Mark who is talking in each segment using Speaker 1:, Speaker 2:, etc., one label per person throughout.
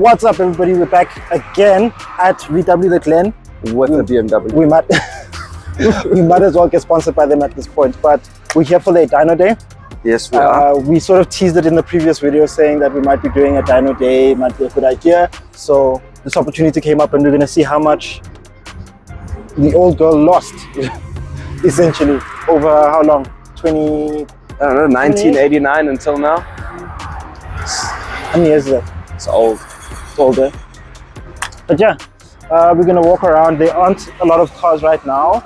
Speaker 1: What's up, everybody? We're back again at VW The Glen
Speaker 2: with the BMW.
Speaker 1: We might we might as well get sponsored by them at this point, but we're here for their dyno day.
Speaker 2: Yes, we are.
Speaker 1: We sort of teased it in the previous video saying that we might be doing a dyno day, might be a good idea. So this opportunity came up and we're going to see how much the old girl lost, essentially, over how long? 20...
Speaker 2: I don't know, 1989 until now.
Speaker 1: How many years is that?
Speaker 2: It's old.
Speaker 1: It's older. But yeah, we're going to walk around. There aren't a lot of cars right now.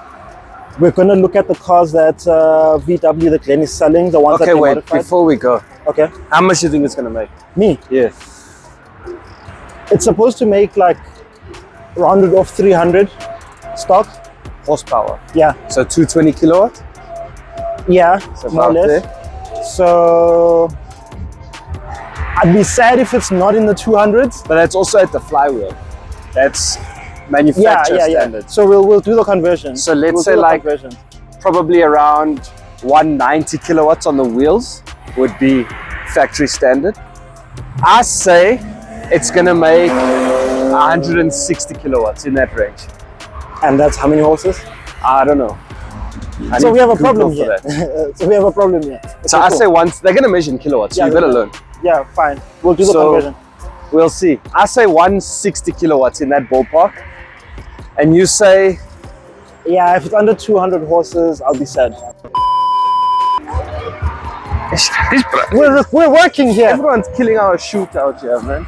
Speaker 1: We're going to look at the cars that VW The Glen is selling, the ones that they modified.
Speaker 2: Okay, wait, before we go.
Speaker 1: Okay.
Speaker 2: How much do you think it's going to make?
Speaker 1: Me?
Speaker 2: Yeah.
Speaker 1: It's supposed to make like rounded off 300 stock.
Speaker 2: Horsepower?
Speaker 1: Yeah.
Speaker 2: So 220 kilowatt?
Speaker 1: Yeah,
Speaker 2: So
Speaker 1: more or less.
Speaker 2: there.
Speaker 1: So I'd be sad if it's not in the 200s.
Speaker 2: But that's also at the flywheel. That's manufacturer standard.
Speaker 1: So we'll do the conversion.
Speaker 2: So let's say like probably around 190 kilowatts on the wheels would be factory standard. I say it's gonna make 160 kilowatts in that range.
Speaker 1: And that's how many horses?
Speaker 2: I don't know.
Speaker 1: So we have a problem here. So we have a problem here. Okay,
Speaker 2: so I say once they're gonna measure in kilowatts, so you better learn.
Speaker 1: Yeah, fine. We'll do the conversion.
Speaker 2: We'll see. I say 160 kilowatts in that ballpark. And you say?
Speaker 1: Yeah, if it's under 200 horses, I'll be sad. We're working here.
Speaker 2: Everyone's killing our shoot out here, man.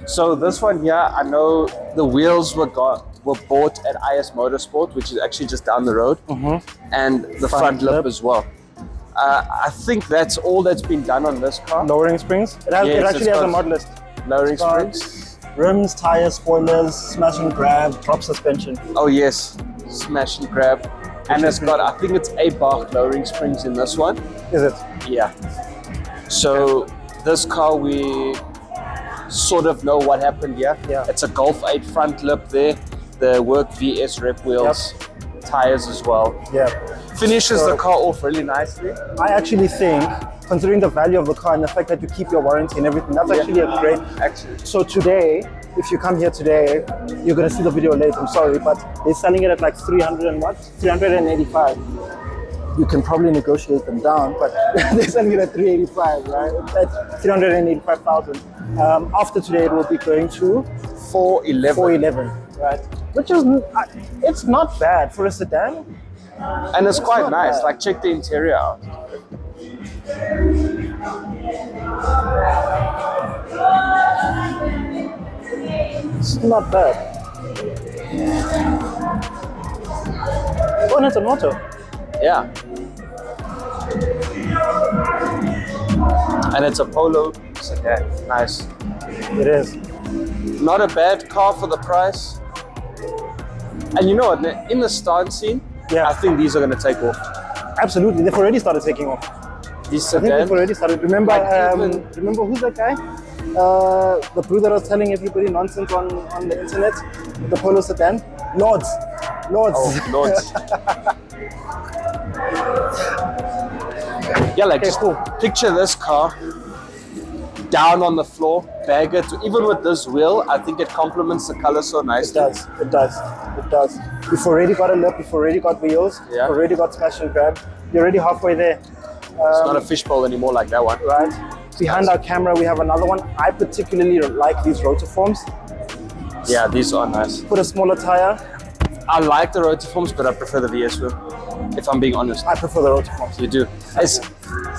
Speaker 2: So this one here, I know the wheels were bought at IS Motorsport, which is actually just down the road, and the front lip as well. I think that's all that's been done on this car.
Speaker 1: Lowering springs? It actually has a mod list.
Speaker 2: Lowering springs.
Speaker 1: Rims, tires, spoilers, smash and grab, drop suspension.
Speaker 2: Oh yes, smash and grab. And it's got, I think it's 8-bar lowering springs in this one.
Speaker 1: Is it?
Speaker 2: Yeah. So this car, we sort of know what happened here.
Speaker 1: Yeah.
Speaker 2: It's a Golf 8 front lip there, the Work VS rep wheels, tires as well.
Speaker 1: Yeah.
Speaker 2: Finishes the car off really nicely.
Speaker 1: I actually think, considering the value of the car and the fact that you keep your warranty and everything, that's actually a great. So today, if you come here today, you're gonna see the video late. I'm sorry, but they're selling it at like 300 and what? 385. You can probably negotiate them down, but they're selling it at 385, right? At 385,000. After today, it will be going to 411, right? Which is, it's not bad for a sedan.
Speaker 2: And it's quite nice. Like, check the interior out.
Speaker 1: It's not bad. Oh, and it's an auto.
Speaker 2: Yeah. And it's a Polo sedan. Nice.
Speaker 1: It is.
Speaker 2: Not a bad car for the price. And you know what? In the start scene, I think these are going to take off.
Speaker 1: Absolutely. They've already started taking off.
Speaker 2: These
Speaker 1: I think they've already started. Remember, remember who's that guy? The brew that was telling everybody nonsense on the internet? The Polo sedan? Lords.
Speaker 2: Oh, Lords. Yeah, like just picture this car down on the floor, bag it. Even with this wheel, I think it complements the color so nicely.
Speaker 1: It does. You've already got a lip, you've already got wheels, you've already got smash and grab. You're already halfway there.
Speaker 2: It's not a fishbowl anymore like that one.
Speaker 1: Right. Behind our camera, we have another one. I particularly like these rotiforms.
Speaker 2: Yeah, these are nice.
Speaker 1: Put a smaller tire.
Speaker 2: I like the rotiforms, but I prefer the VS wheel. If I'm being honest.
Speaker 1: I prefer the rotiforms.
Speaker 2: You do.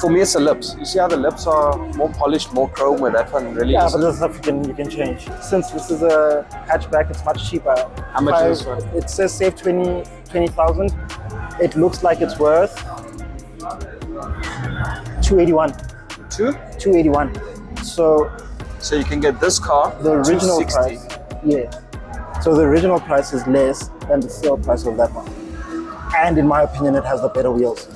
Speaker 2: For me, it's the lips. You see how the lips are more polished, more chrome, where that one really
Speaker 1: Yeah,
Speaker 2: is.
Speaker 1: but there's stuff you can change. Since this is a hatchback, it's much cheaper.
Speaker 2: How much is this one?
Speaker 1: It says save 20,000. It looks like it's worth 281. 281. So
Speaker 2: you can get this car,
Speaker 1: the original
Speaker 2: 260.
Speaker 1: price. Yeah. So the original price is less than the sale price of that one. And in my opinion, it has the better wheels.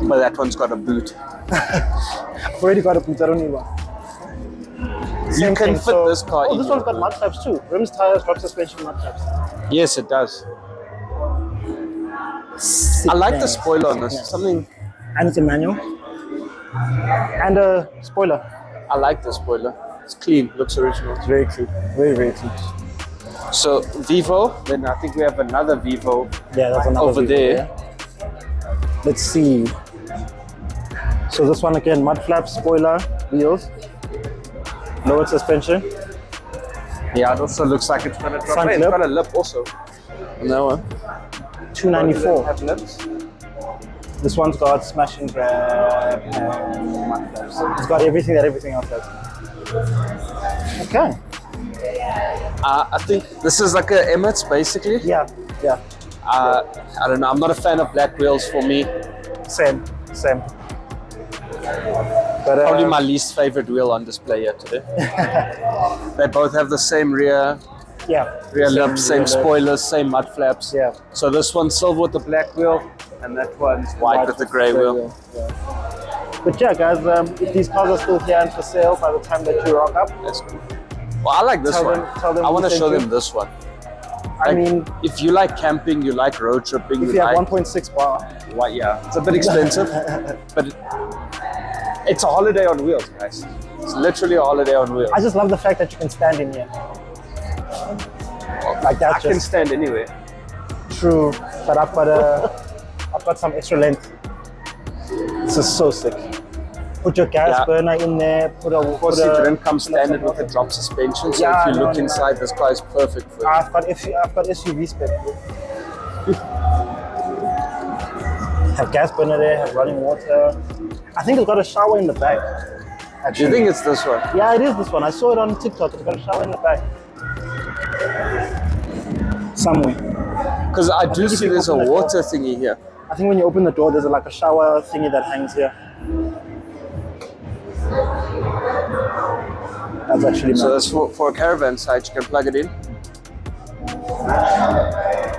Speaker 2: But that one's got a boot.
Speaker 1: I've already got a boot, I don't need one.
Speaker 2: You can fit this car
Speaker 1: Oh,
Speaker 2: in
Speaker 1: this
Speaker 2: your
Speaker 1: one's got mud flaps too. Rims, tires, drop suspension, mud flaps.
Speaker 2: Yes, it does.
Speaker 1: Sick,
Speaker 2: I like
Speaker 1: man.
Speaker 2: the spoiler on this.
Speaker 1: Yeah.
Speaker 2: Something.
Speaker 1: And it's a manual. And a spoiler.
Speaker 2: I like the spoiler. It's clean. Looks original.
Speaker 1: It's very clean. Very, very clean.
Speaker 2: So Vivo. Then I think we have another Vivo.
Speaker 1: Yeah, that's another
Speaker 2: over
Speaker 1: Vivo,
Speaker 2: there.
Speaker 1: yeah. Let's see. So this one again, mud flaps, spoiler, wheels, lowered suspension.
Speaker 2: Yeah, it also looks like it's got a drop.
Speaker 1: Front
Speaker 2: Hey, it's
Speaker 1: lip.
Speaker 2: got a lip also. No one.
Speaker 1: 294.
Speaker 2: Have lips.
Speaker 1: This one's got smash and grab and mud flaps. It's got everything that everything else has. Okay.
Speaker 2: I think this is like a Emirates basically.
Speaker 1: Yeah, yeah.
Speaker 2: I don't know. I'm not a fan of black wheels for me.
Speaker 1: Same. But,
Speaker 2: Probably my least favorite wheel on display here today. They both have the same rear lips, same
Speaker 1: rear lip.
Speaker 2: spoilers, same mud flaps.
Speaker 1: Yeah.
Speaker 2: So this one's silver with the black wheel, and that one's white with the grey wheel.
Speaker 1: Yeah. But yeah, guys, if these cars are still here and for sale by the time that you rock up,
Speaker 2: That's cool. Well, I like this
Speaker 1: Tell
Speaker 2: one.
Speaker 1: them
Speaker 2: I
Speaker 1: we
Speaker 2: want to
Speaker 1: sent
Speaker 2: show
Speaker 1: you.
Speaker 2: them this one.
Speaker 1: I mean,
Speaker 2: if you like camping, you like road tripping,
Speaker 1: if
Speaker 2: you
Speaker 1: you have
Speaker 2: like
Speaker 1: 1.6 bar,
Speaker 2: why, yeah, it's a bit expensive, but it's a holiday on wheels, guys. It's literally a holiday on wheels.
Speaker 1: I just love the fact that you can stand in here. Like that.
Speaker 2: I can stand anywhere.
Speaker 1: True, but I've got some extra length. This is so sick. Put your gas burner in there. Of
Speaker 2: course, it didn't come standard with a drop suspension, so
Speaker 1: Yeah,
Speaker 2: if you
Speaker 1: no,
Speaker 2: look
Speaker 1: no.
Speaker 2: inside, this car is perfect for it.
Speaker 1: I've got SUV spec. Have gas burner there. Have running water. I think it's got a shower in the back.
Speaker 2: Do
Speaker 1: Actually.
Speaker 2: you think it's this one?
Speaker 1: Yeah, it is this one. I saw it on TikTok. It's got a shower in the back. Somewhere.
Speaker 2: Because I do
Speaker 1: think if
Speaker 2: see
Speaker 1: you
Speaker 2: there's a
Speaker 1: open the
Speaker 2: water thingy here.
Speaker 1: I think when you open the door, there's like a shower thingy that hangs here. That's actually
Speaker 2: So
Speaker 1: mad.
Speaker 2: that's for a caravan site, you can plug it in.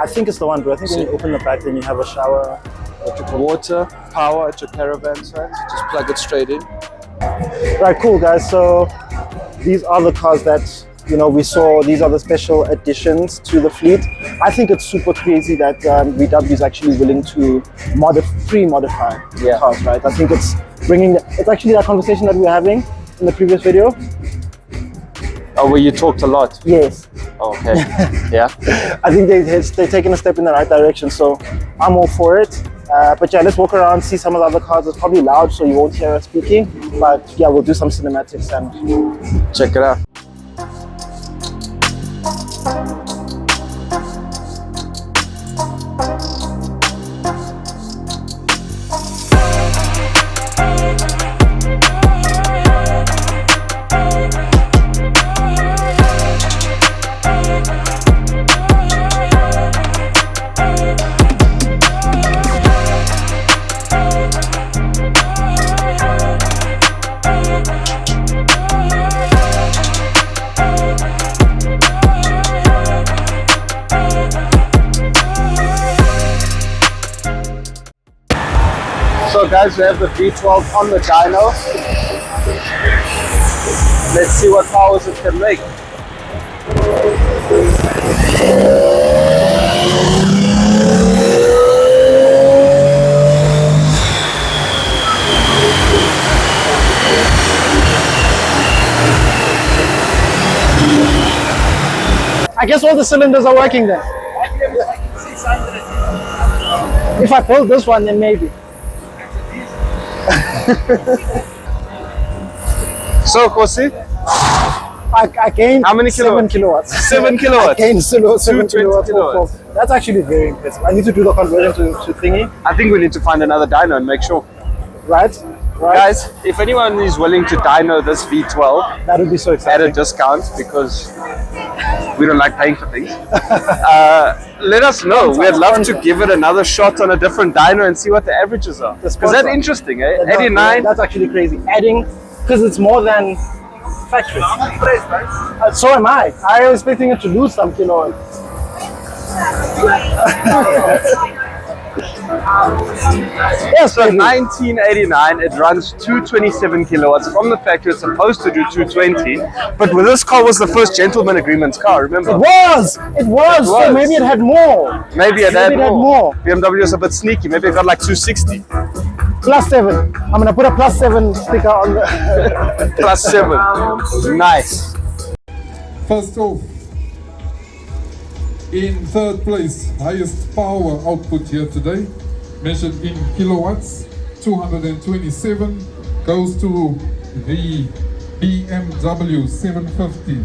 Speaker 1: I think it's the one, bro. I think when you open the back, then you have a shower.
Speaker 2: Water, power at your caravan site, so just plug it straight in.
Speaker 1: Right, cool, guys. So these are the cars that we saw. These are the special additions to the fleet. I think it's super crazy that VW is actually willing to pre-modify cars, right? I think it's it's actually that conversation that we were having in the previous video.
Speaker 2: Oh, where you talked a lot.
Speaker 1: Yes.
Speaker 2: Oh, okay. Yeah.
Speaker 1: I think they're taking a step in the right direction, so I'm all for it. But yeah, let's walk around, see some of the other cars. It's probably loud, so you won't hear us speaking. But yeah, we'll do some cinematics and
Speaker 2: Check it out. So guys, we have the V12 on the dyno. Let's see what powers it can make.
Speaker 1: I guess all the cylinders are working then. If I build this one, then maybe.
Speaker 2: So Kosi,
Speaker 1: I gained
Speaker 2: how many
Speaker 1: 7 kilowatts.
Speaker 2: 7 kilowatts.
Speaker 1: I gained 7
Speaker 2: 220
Speaker 1: kilowatts.
Speaker 2: kilowatts.
Speaker 1: That's actually very impressive. I need to do the conversion to thingy.
Speaker 2: I think we need to find another dyno and make sure.
Speaker 1: right?
Speaker 2: Guys, if anyone is willing to dyno this V12
Speaker 1: That would be so
Speaker 2: at
Speaker 1: exciting.
Speaker 2: a discount, because we don't like paying for things, let us know. We'd love to give it another shot on a different dyno and see what the averages are. Because that's interesting, eh? 89.
Speaker 1: That's actually crazy. Adding, because it's more than factory. So am I. I was expecting it to lose some kilos. Yes,
Speaker 2: So 1989, it runs 227 kilowatts from the factory. It's supposed to do 220, but with this car was the first gentleman agreement car. Remember?
Speaker 1: It was. So maybe it had more.
Speaker 2: Maybe it had
Speaker 1: Maybe
Speaker 2: more. BMW is a bit sneaky. Maybe it got like 260.
Speaker 1: +7. I'm gonna put a +7 sticker on the.
Speaker 2: +7. Nice.
Speaker 3: First off, in third place, highest power output here today, measured in kilowatts, 227, goes to the BMW 750.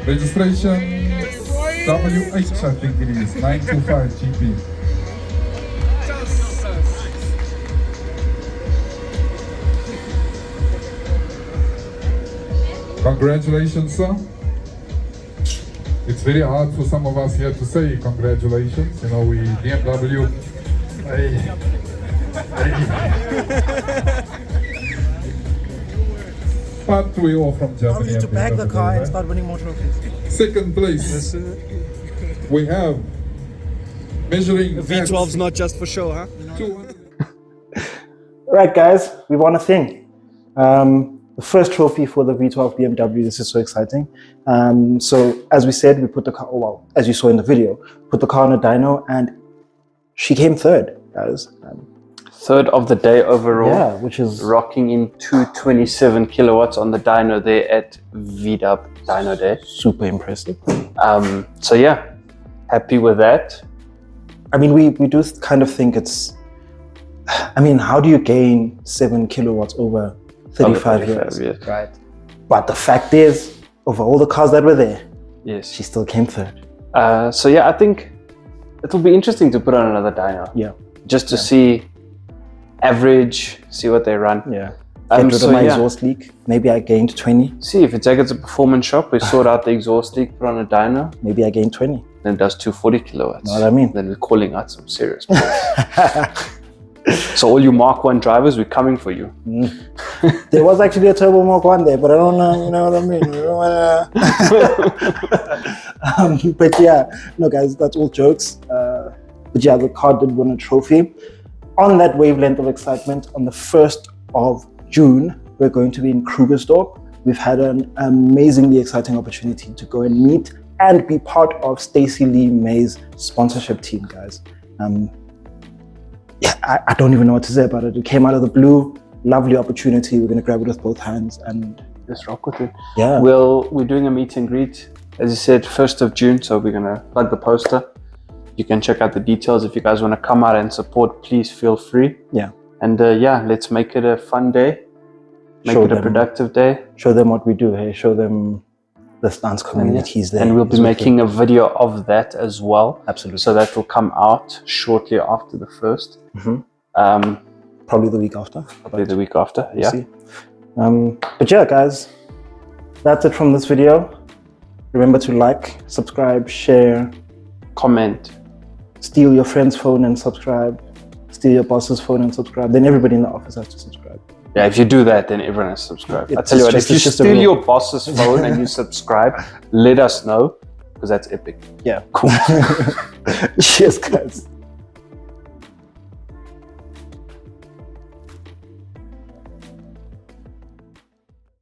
Speaker 3: Registration WH, I think it is, 925 GP. Congratulations, sir. It's very hard for some of us here to say congratulations. You know, we BMW. But we all from Germany.
Speaker 1: To bag the car and start winning more trophies.
Speaker 3: Second place, we have measuring
Speaker 4: V12's not just for show, huh?
Speaker 3: 200.
Speaker 1: Right, guys, we won a thing. The first trophy for the V12 BMW. This is so exciting. So as we said, we put the car, oh, well, as you saw in the video, put the car on a dyno, and she came third, guys.
Speaker 2: Third of the day overall.
Speaker 1: Yeah, which is
Speaker 2: rocking in 227 kilowatts on the dyno there at VW Dyno Day.
Speaker 1: super impressive.
Speaker 2: So yeah, happy with that.
Speaker 1: I mean, we do kind of think it's, I mean, how do you gain 7 kilowatts over 35 years?
Speaker 2: Right.
Speaker 1: But the fact is, over all the cars that were there,
Speaker 2: Yes.
Speaker 1: she still came third.
Speaker 2: So yeah, I think it'll be interesting to put on another dyno.
Speaker 1: Yeah.
Speaker 2: Just to see average, see what they run.
Speaker 1: Yeah. Get rid of my exhaust leak. Maybe I gained 20.
Speaker 2: See, if it's like it's a performance shop, we sort out the exhaust leak, put on a dyno,
Speaker 1: Maybe I gained 20.
Speaker 2: then it does 240 kilowatts.
Speaker 1: Know what I mean?
Speaker 2: Then we're calling out some serious balls. So all you Mark 1 drivers, we're coming for you.
Speaker 1: There was actually a Turbo Mark 1 there, but I don't know, you know what I mean? You don't wanna... but yeah, no guys, that's all jokes. But yeah, the car did win a trophy. On that wavelength of excitement, on the 1st of June, we're going to be in Krugersdorp. We've had an amazingly exciting opportunity to go and meet and be part of Stacey Lee May's sponsorship team, guys. Yeah, I don't even know what to say about it. It came out of the blue, lovely opportunity. We're gonna grab it with both hands and
Speaker 2: Just rock with it.
Speaker 1: yeah.
Speaker 2: We're doing a meet and greet, as you said, 1st of June. So we're gonna plug the poster. You can check out the details. If you guys want to come out and support, please feel free.
Speaker 1: Yeah.
Speaker 2: And yeah, let's make it a fun day. Make
Speaker 1: Show
Speaker 2: it a
Speaker 1: them.
Speaker 2: productive day.
Speaker 1: Show them what we do, hey? Show them the stance communities there.
Speaker 2: And we'll be
Speaker 1: It's okay.
Speaker 2: making a video of that as well.
Speaker 1: Absolutely.
Speaker 2: So that will come out shortly after the 1st.
Speaker 1: Probably the week after.
Speaker 2: Probably the week after.
Speaker 1: We'll
Speaker 2: Yeah.
Speaker 1: see. But yeah, guys, that's it from this video. Remember to like, subscribe, share,
Speaker 2: Comment.
Speaker 1: steal your friend's phone and subscribe, steal your boss's phone and subscribe. Then everybody in the office has to subscribe.
Speaker 2: Yeah, if you do that, then everyone has subscribed. I
Speaker 1: It's
Speaker 2: tell you what,
Speaker 1: just-
Speaker 2: if you
Speaker 1: it's just a
Speaker 2: steal
Speaker 1: rule.
Speaker 2: your boss's phone and you subscribe, let us know, because that's epic.
Speaker 1: Yeah, cool. Cheers, guys.